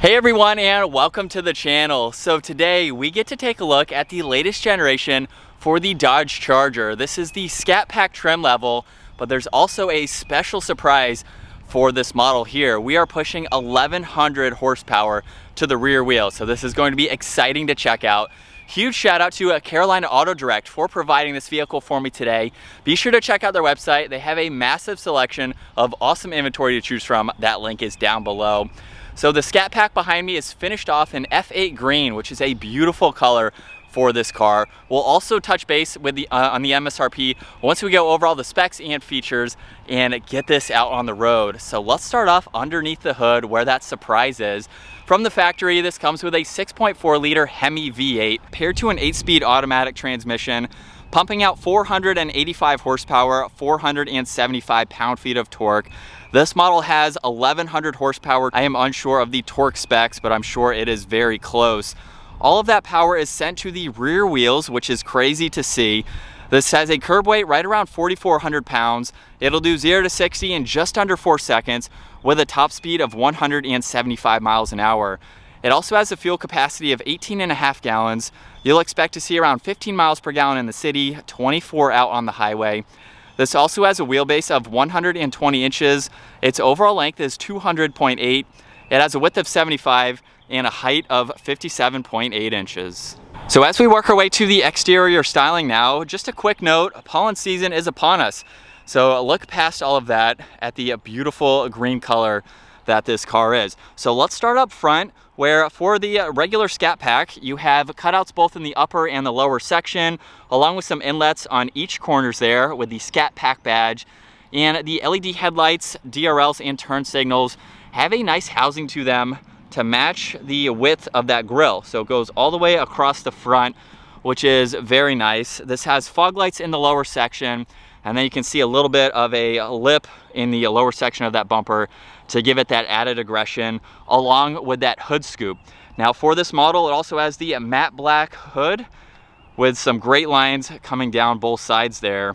Hey everyone, and welcome to the channel. So today we get to take a look at the latest generation for the Dodge Charger. This is the Scat Pack trim level, but there's also a special surprise for this model here. We are pushing 1100 horsepower to the rear wheel, so this is going to be exciting to check out. Huge shout out to Carolina Auto Direct for providing this vehicle for me today. Be sure to check out their website. They have a massive selection of awesome inventory to choose from. That link is down below. So the Scat Pack behind me is finished off in F8 green, which is a beautiful color for this car. We'll also touch base with on the MSRP once we go over all the specs and features and get this out on the road. So let's start off underneath the hood where that surprise is. From the factory, this comes with a 6.4 liter Hemi V8 paired to an 8-speed automatic transmission, pumping out 485 horsepower, 475 pound-feet of torque. This model has 1100 horsepower. I am unsure of the torque specs, but I'm sure it is very close. All of that power is sent to the rear wheels, which is crazy to see. This has a curb weight right around 4,400 pounds. It'll do 0 to 60 in just under 4 seconds with a top speed of 175 miles an hour. It also has a fuel capacity of 18.5 gallons. You'll expect to see around 15 miles per gallon in the city, 24 out on the highway. This also has a wheelbase of 120 inches. Its overall length is 200.8. It has a width of 75 and a height of 57.8 inches. So as we work our way to the exterior styling now, just a quick note, pollen season is upon us. So look past all of that at the beautiful green color that this car is. So let's start up front, where for the regular Scat Pack, you have cutouts both in the upper and the lower section, along with some inlets on each corners there with the Scat Pack badge. And the LED headlights, DRLs, and turn signals have a nice housing to them to match the width of that grille. So it goes all the way across the front, which is very nice. This has fog lights in the lower section, and then you can see a little bit of a lip in the lower section of that bumper to give it that added aggression, along with that hood scoop. Now for this model, it also has the matte black hood with some great lines coming down both sides there.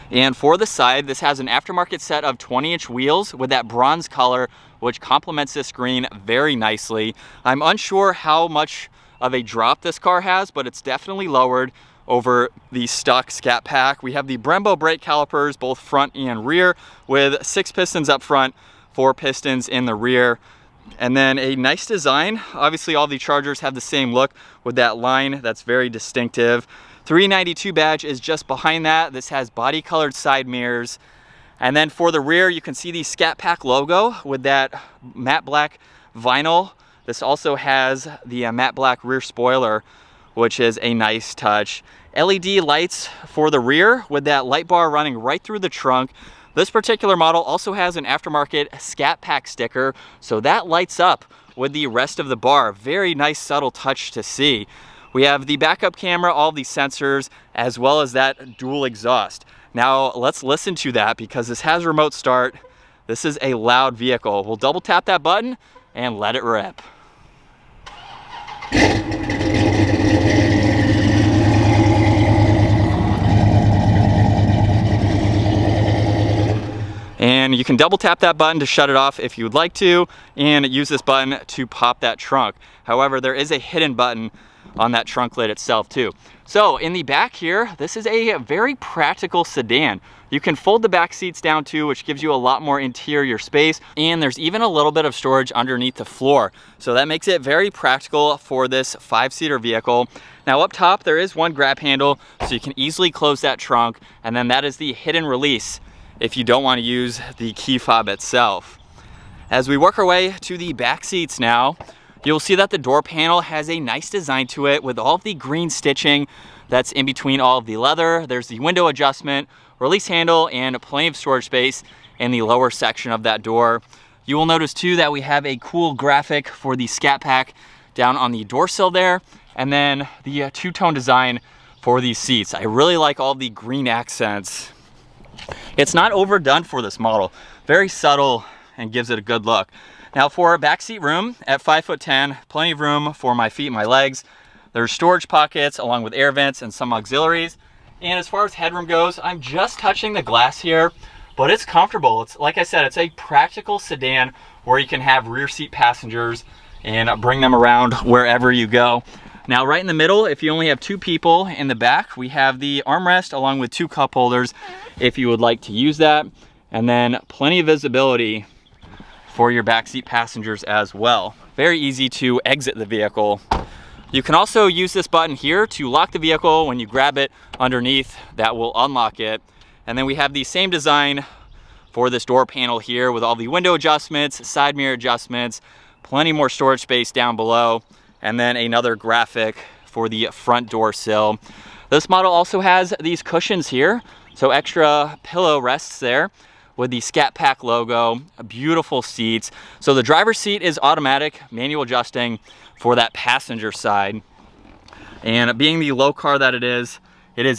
And for the side, this has an aftermarket set of 20-inch wheels with that bronze color, which complements this green very nicely. I'm unsure how much of a drop this car has, but it's definitely lowered over the stock Scat Pack. We have the Brembo brake calipers, both front and rear, with 6 pistons up front, 4 pistons in the rear. And then a nice design. Obviously all the Chargers have the same look with that line that's very distinctive. 392 badge is just behind that. This has body colored side mirrors. And then for the rear, you can see the Scat Pack logo with that matte black vinyl. This also has the matte black rear spoiler, which is a nice touch. LED lights for the rear with that light bar running right through the trunk. This particular model also has an aftermarket Scat Pack sticker, so that lights up with the rest of the bar. Very nice subtle touch to see. We have the backup camera, all the sensors, as well as that dual exhaust. Now let's listen to that because this has remote start. This is a loud vehicle. We'll double tap that button and let it rip. And you can double tap that button to shut it off if you would like to, and use this button to pop that trunk. However, there is a hidden button on that trunk lid itself too. So in the back here, this is a very practical sedan. You can fold the back seats down too, which gives you a lot more interior space, and there's even a little bit of storage underneath the floor. So that makes it very practical for this 5-seater vehicle. Now up top, there is one grab handle, so you can easily close that trunk, and then that is the hidden release if you don't want to use the key fob itself. As we work our way to the back seats now, you'll see that the door panel has a nice design to it with all of the green stitching that's in between all of the leather. There's the window adjustment, release handle, and plenty of storage space in the lower section of that door. You will notice too that we have a cool graphic for the Scat Pack down on the door sill there, and then the two-tone design for these seats. I really like all the green accents. It's not overdone for this model. Very subtle and gives it a good look. Now for backseat room at 5'10", plenty of room for my feet and my legs. There's storage pockets along with air vents and some auxiliaries. And as far as headroom goes, I'm just touching the glass here, but it's comfortable. It's, like I said, it's a practical sedan where you can have rear seat passengers and bring them around wherever you go. Now, right in the middle, if you only have 2 people in the back, we have the armrest along with 2 cup holders if you would like to use that. And then plenty of visibility for your backseat passengers as well. Very easy to exit the vehicle. You can also use this button here to lock the vehicle. When you grab it underneath, that will unlock it. And then we have the same design for this door panel here with all the window adjustments, side mirror adjustments, plenty more storage space down below, and then another graphic for the front door sill. This model also has these cushions here, so extra pillow rests there with the Scat Pack logo, beautiful seats. So the driver's seat is automatic, manual adjusting for that passenger side. And being the low car that it is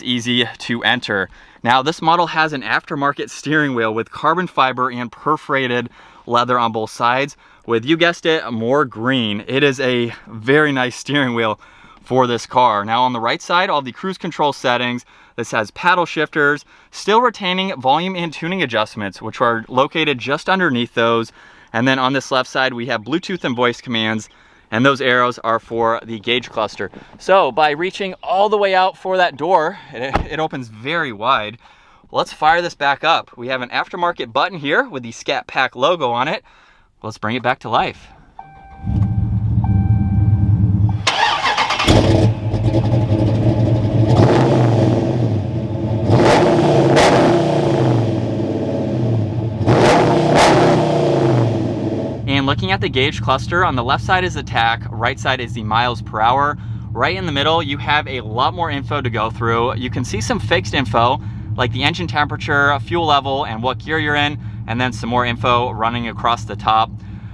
easy to enter. Now, this model has an aftermarket steering wheel with carbon fiber and perforated leather on both sides with, you guessed it, more green. It is a very nice steering wheel for this car. Now, on the right side, all the cruise control settings. This has paddle shifters, still retaining volume and tuning adjustments, which are located just underneath those. And then on this left side, we have Bluetooth and voice commands, and those arrows are for the gauge cluster. So by reaching all the way out for that door, it opens very wide. Let's fire this back up. We have an aftermarket button here with the Scat Pack logo on it. Let's bring it back to life. And looking at the gauge cluster, on the left side is the tach, right side is the miles per hour. Right in the middle, you have a lot more info to go through. You can see some fixed info, like the engine temperature, fuel level, and what gear you're in, and then some more info running across the top.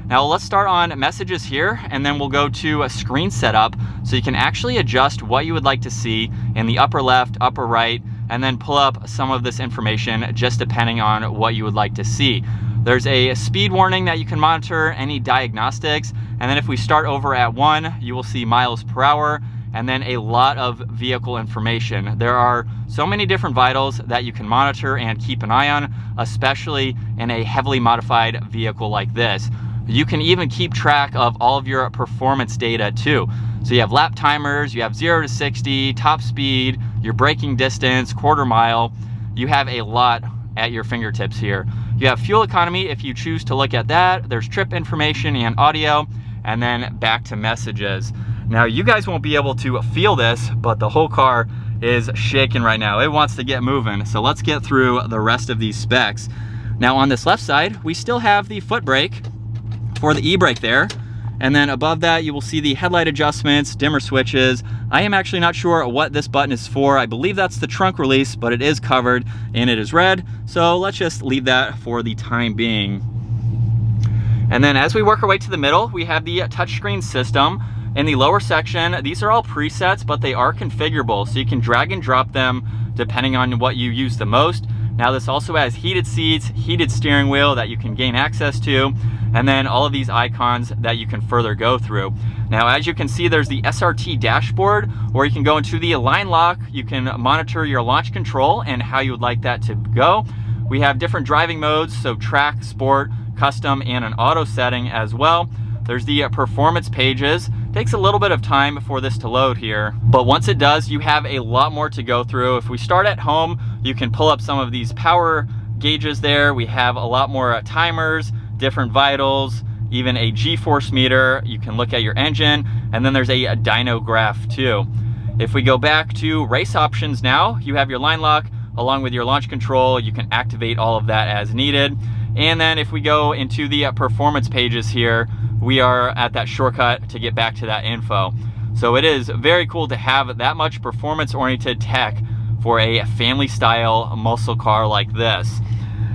Now let's start on messages here, and then we'll go to a screen setup, so you can actually adjust what you would like to see in the upper left, upper right, and then pull up some of this information just depending on what you would like to see. There's a speed warning that you can monitor, any diagnostics, and then if we start over at 1, you will see miles per hour, and then a lot of vehicle information. There are so many different vitals that you can monitor and keep an eye on, especially in a heavily modified vehicle like this. You can even keep track of all of your performance data too. So you have lap timers, you have 0 to 60, top speed, your braking distance, quarter mile. You have a lot at your fingertips here. You have fuel economy if you choose to look at that. There's trip information and audio, and then back to messages. Now, you guys won't be able to feel this, but the whole car is shaking right now. It wants to get moving. So let's get through the rest of these specs. Now, on this left side, we still have the foot brake for the e-brake there. And then above that, you will see the headlight adjustments, dimmer switches. I am actually not sure what this button is for. I believe that's the trunk release, but it is covered and it is red. So let's just leave that for the time being. And then as we work our way to the middle, we have the touchscreen system. In the lower section, these are all presets, but they are configurable. So you can drag and drop them depending on what you use the most. Now this also has heated seats, heated steering wheel that you can gain access to, and then all of these icons that you can further go through. Now, as you can see, there's the SRT dashboard, where you can go into the line lock. You can monitor your launch control and how you would like that to go. We have different driving modes, so track, sport, custom, and an auto setting as well. There's the performance pages. Takes a little bit of time for this to load here, but once it does, you have a lot more to go through. If we start at home, you can pull up some of these power gauges there. We have a lot more timers, different vitals, even a G-force meter. You can look at your engine, and then there's a dyno graph too. If we go back to race options now, you have your line lock along with your launch control. You can activate all of that as needed. And then if we go into the performance pages here, we are at that shortcut to get back to that info. So it is very cool to have that much performance-oriented tech for a family-style muscle car like this.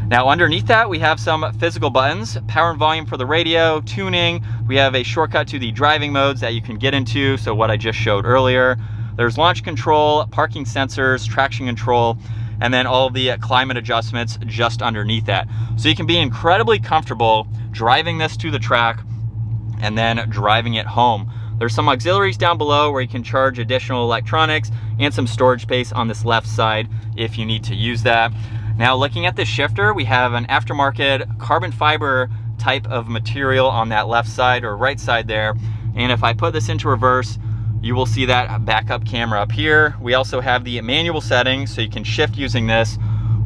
Now underneath that, we have some physical buttons, power and volume for the radio, tuning. We have a shortcut to the driving modes that you can get into, so what I just showed earlier. There's launch control, parking sensors, traction control, and then all of the climate adjustments just underneath that. So you can be incredibly comfortable driving this to the track and then driving it home. There's some auxiliaries down below where you can charge additional electronics and some storage space on this left side if you need to use that. Now looking at the shifter, we have an aftermarket carbon fiber type of material on that left side or right side there. And if I put this into reverse, you will see that backup camera up here. We also have the manual settings, so you can shift using this,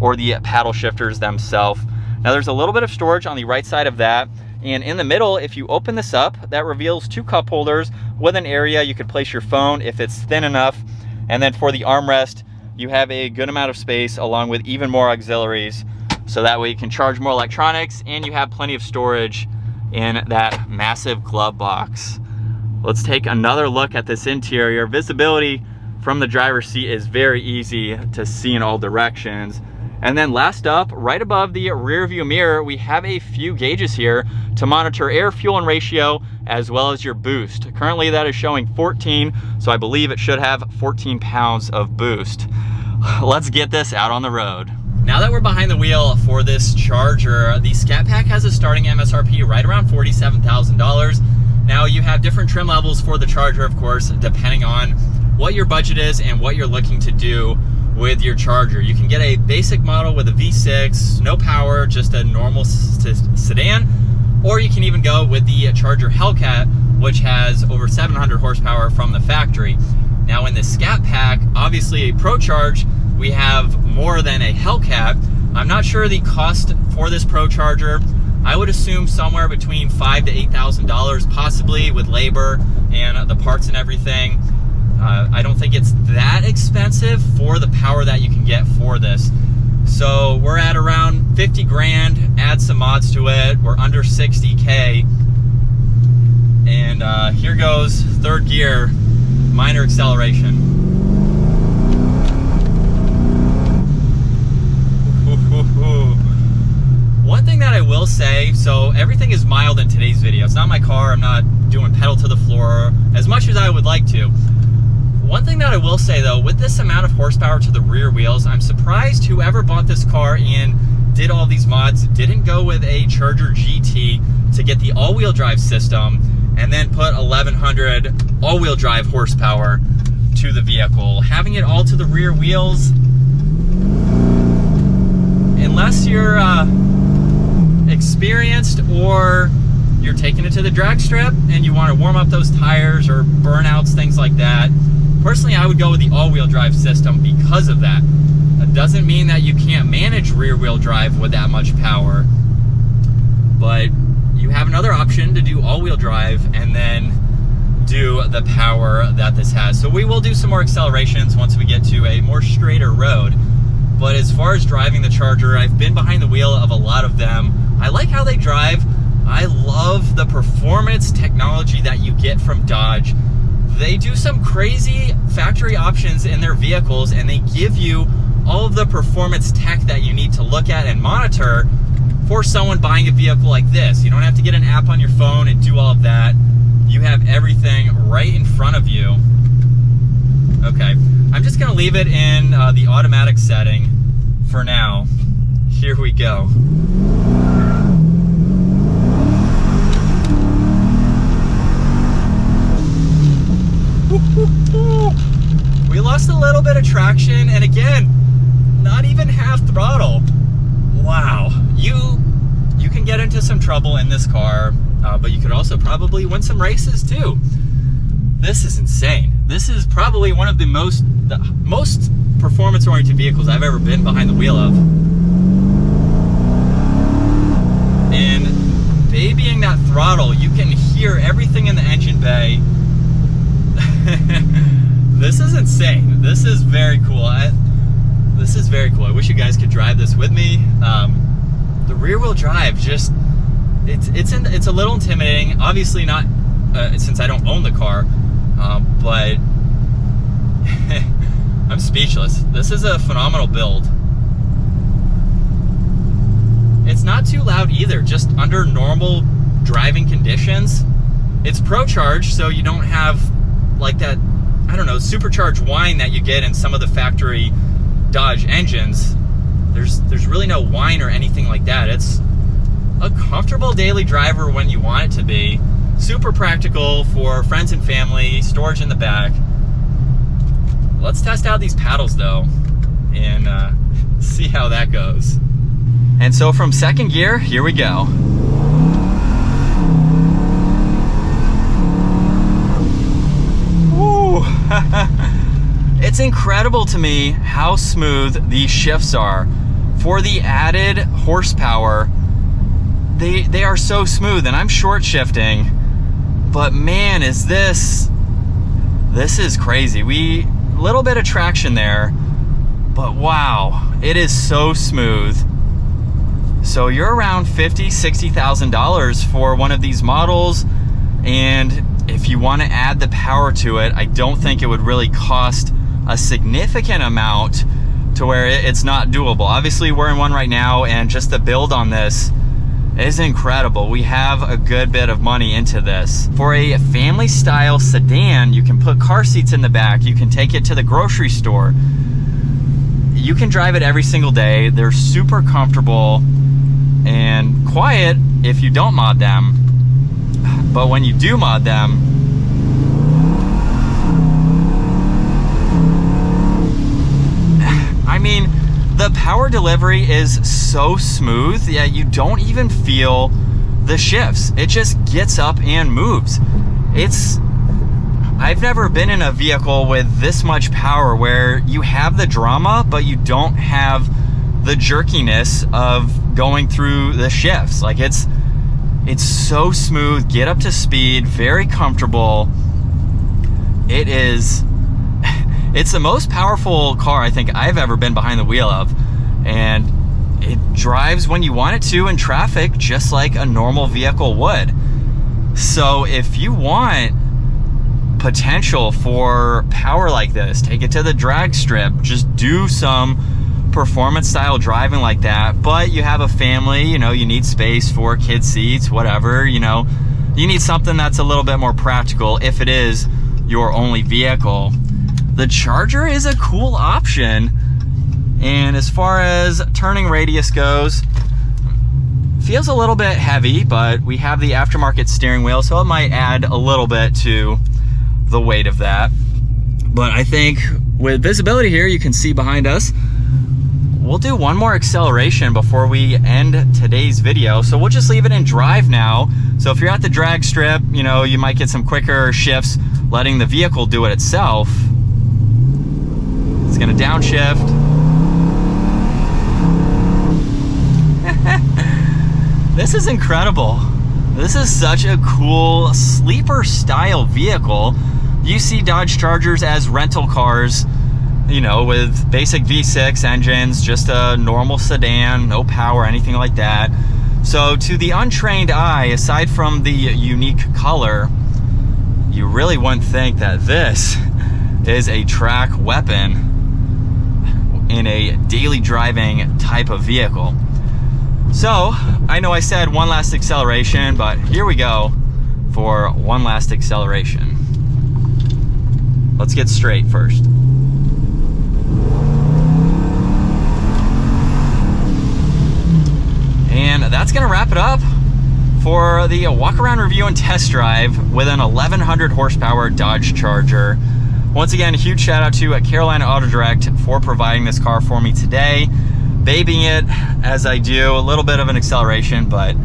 or the paddle shifters themselves. Now there's a little bit of storage on the right side of that. And in the middle, if you open this up, that reveals 2 cup holders with an area you could place your phone if it's thin enough. And then for the armrest, you have a good amount of space along with even more auxiliaries. So that way you can charge more electronics and you have plenty of storage in that massive glove box. Let's take another look at this interior. Visibility from the driver's seat is very easy to see in all directions. And then last up, right above the rear view mirror, we have a few gauges here to monitor air, fuel, and ratio, as well as your boost. Currently that is showing 14, so I believe it should have 14 pounds of boost. Let's get this out on the road. Now that we're behind the wheel for this Charger, the Scat Pack has a starting MSRP right around $47,000. Now you have different trim levels for the Charger, of course, depending on what your budget is and what you're looking to do with your Charger. You can get a basic model with a V6, no power, just a normal sedan, or you can even go with the Charger Hellcat, which has over 700 horsepower from the factory. Now in the Scat Pack, obviously a procharged, we have more than a Hellcat. I'm not sure the cost for this procharger. I would assume somewhere between $5,000 to $8,000 possibly, with labor and the parts and everything. I don't think it's that expensive for the power that you can get for this. So we're at around 50 grand, add some mods to it, we're under 60K. And here goes third gear, minor acceleration. One thing that I will say, so everything is mild in today's video. It's not my car, I'm not doing pedal to the floor as much as I would like to. One thing that I will say though, with this amount of horsepower to the rear wheels, I'm surprised whoever bought this car and did all these mods didn't go with a Charger GT to get the all-wheel drive system and then put 1100 all-wheel drive horsepower to the vehicle. Having it all to the rear wheels, unless you're experienced or you're taking it to the drag strip and you want to warm up those tires or burnouts, things like that, personally I would go with the all-wheel drive system because of that. That doesn't mean that you can't manage rear-wheel drive with that much power, but you have another option to do all-wheel drive and then do the power that this has. So we will do some more accelerations once we get to a more straighter road. But as far as driving the Charger, I've been behind the wheel of a lot of them. I like how they drive. I love the performance technology that you get from Dodge. They do some crazy factory options in their vehicles and they give you all of the performance tech that you need to look at and monitor for someone buying a vehicle like this. You don't have to get an app on your phone and do all of that. You have everything right in front of you. Okay, I'm just gonna leave it in the automatic setting for now. Here we go. We lost a little bit of traction, and again, not even half throttle. Wow, you can get into some trouble in this car, but you could also probably win some races too. This is insane. This is probably one of the most performance-oriented vehicles I've ever been behind the wheel of. And babying that throttle, you can hear everything in the engine bay. This is insane. This is very cool. This is very cool. I wish you guys could drive this with me. The rear-wheel drive, just it's a little intimidating. Obviously not since I don't own the car, but I'm speechless. This is a phenomenal build. It's not too loud either, just under normal driving conditions. It's procharged, so you don't have like that, I don't know, supercharged whine that you get in some of the factory Dodge engines. There's really no whine or anything like that. It's a comfortable daily driver when you want it to be. Super practical for friends and family, storage in the back. Let's test out these paddles though and see how that goes. And so from second gear, here we go. It's incredible to me how smooth these shifts are. For the added horsepower, they are so smooth, and I'm short shifting, but man, is this is crazy. Little bit of traction there, but wow, it is so smooth. So you're around $50,000-$60,000 for one of these models, and if you want to add the power to it, I don't think it would really cost a significant amount to where it's not doable. Obviously, we're in one right now, and just the build on this is incredible. We have a good bit of money into this. For a family style sedan, you can put car seats in the back, you can take it to the grocery store, you can drive it every single day. They're super comfortable and quiet if you don't mod them, but when you do mod them, I mean, the power delivery is so smooth that you don't even feel the shifts. It just gets up and moves. I've never been in a vehicle with this much power where you have the drama, but you don't have the jerkiness of going through the shifts. Like it's so smooth, get up to speed, very comfortable. It's the most powerful car I think I've ever been behind the wheel of, and it drives when you want it to in traffic just like a normal vehicle would. So if you want potential for power like this, take it to the drag strip, just do some performance style driving like that. But you have a family, you need space for kid seats, whatever, you need something that's a little bit more practical if it is your only vehicle. The Charger is a cool option, and as far as turning radius goes, feels a little bit heavy, but we have the aftermarket steering wheel, so it might add a little bit to the weight of that. But I think with visibility here, you can see behind us, we'll do one more acceleration before we end today's video. So we'll just leave it in drive now. So if you're at the drag strip, you might get some quicker shifts letting the vehicle do it itself. It's gonna downshift. This is incredible. This is such a cool sleeper style vehicle. You see Dodge Chargers as rental cars, with basic V6 engines, just a normal sedan, no power, anything like that. So to the untrained eye, aside from the unique color, you really wouldn't think that this is a track weapon in a daily driving type of vehicle. So I know I said one last acceleration, but here we go for one last acceleration. Let's get straight first. And that's gonna wrap it up for the walk-around review and test drive with an 1100 horsepower Dodge Charger. Once again, a huge shout out to Carolina Auto Direct for providing this car for me today. Babying it as I do, a little bit of an acceleration, but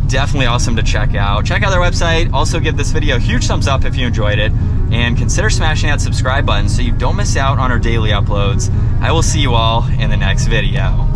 definitely awesome to check out. Check out their website. Also give this video a huge thumbs up if you enjoyed it, and consider smashing that subscribe button so you don't miss out on our daily uploads. I will see you all in the next video.